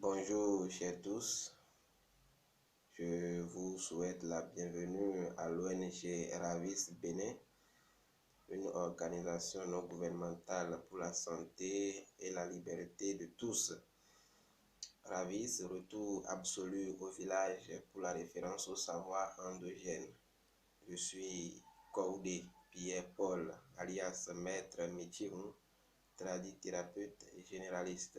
Bonjour chers tous, je vous souhaite la bienvenue à l'ONG Ravis Bénin, une organisation non gouvernementale pour la santé et la liberté de tous. Ravis, retour absolu au village pour la référence au savoir endogène. Je suis Koudé Pierre-Paul, alias Maître Michiru, tradithérapeute et généraliste.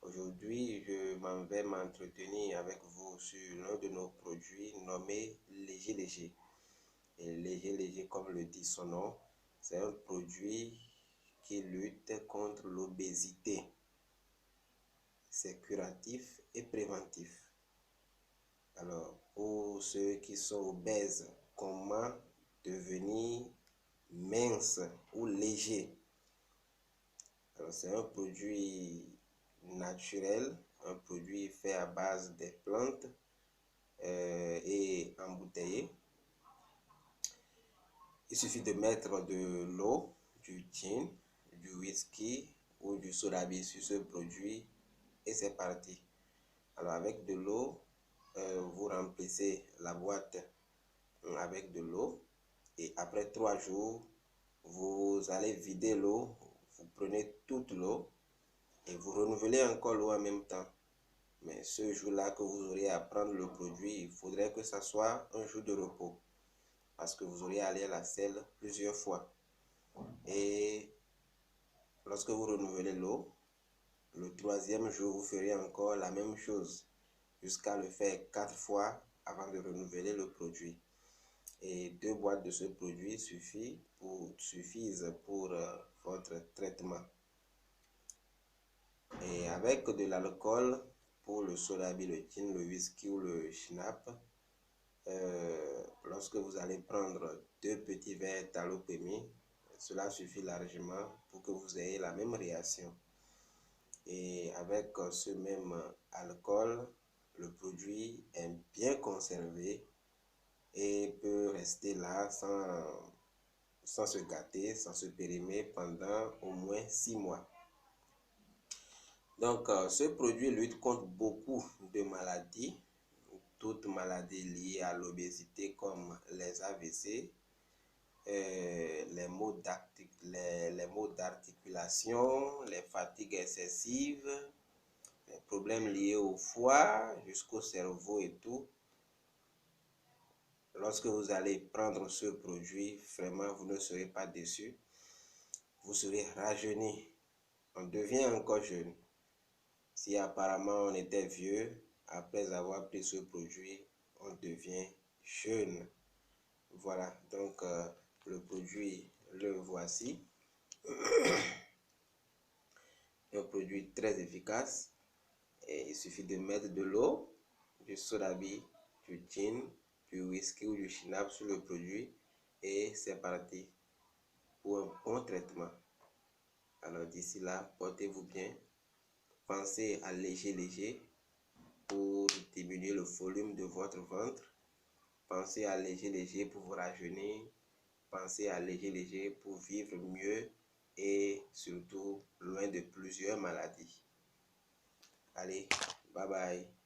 Aujourd'hui, je m'en vais m'entretenir avec vous sur l'un de nos produits nommé Léger Léger. Et Léger Léger, comme le dit son nom, c'est un produit qui lutte contre l'obésité. C'est curatif et préventif. Alors, pour ceux qui sont obèses, comment devenir mince ou léger? Alors, c'est un produit naturel, un produit fait à base des plantes et embouteillé. Il suffit de mettre de l'eau, du gin, du whisky ou du soda sur ce produit et c'est parti. Alors avec de l'eau, vous remplissez la boîte avec de l'eau et après 3 jours, vous allez vider l'eau, vous prenez toute l'eau et vous renouvelez encore l'eau en même temps. Mais ce jour-là que vous aurez à prendre le produit, il faudrait que ça soit un jour de repos parce que vous aurez à aller à la selle plusieurs fois. Et lorsque vous renouvelez l'eau, le 3e jour, vous ferez encore la même chose jusqu'à le faire 4 fois avant de renouveler le produit. Et 2 boîtes de ce produit suffisent pour votre traitement. Et avec de l'alcool, pour le soda, le gin, le whisky ou le schnapp, lorsque vous allez prendre 2 petits verres talopémie, cela suffit largement pour que vous ayez la même réaction. Et avec ce même alcool, le produit est bien conservé et peut rester là sans se gâter, sans se périmer pendant au moins 6 mois. Donc, ce produit lutte contre beaucoup de maladies, toutes maladies liées à l'obésité comme les AVC, les maux d'articulation, les fatigues excessives, les problèmes liés au foie jusqu'au cerveau et tout. Lorsque vous allez prendre ce produit, vraiment, vous ne serez pas déçus. Vous serez rajeuni. On devient encore jeune. Si apparemment on était vieux, après avoir pris ce produit, on devient jeune. Voilà, donc le produit, le voici. Un produit très efficace. Et il suffit de mettre de l'eau, du soda, du gin, du whisky ou du schnapp sur le produit et c'est parti pour un bon traitement. Alors d'ici là, portez-vous bien. Pensez à léger léger pour diminuer le volume de votre ventre. Pensez à léger léger pour vous rajeunir. Pensez à léger léger pour vivre mieux et surtout loin de plusieurs maladies. Allez, bye bye.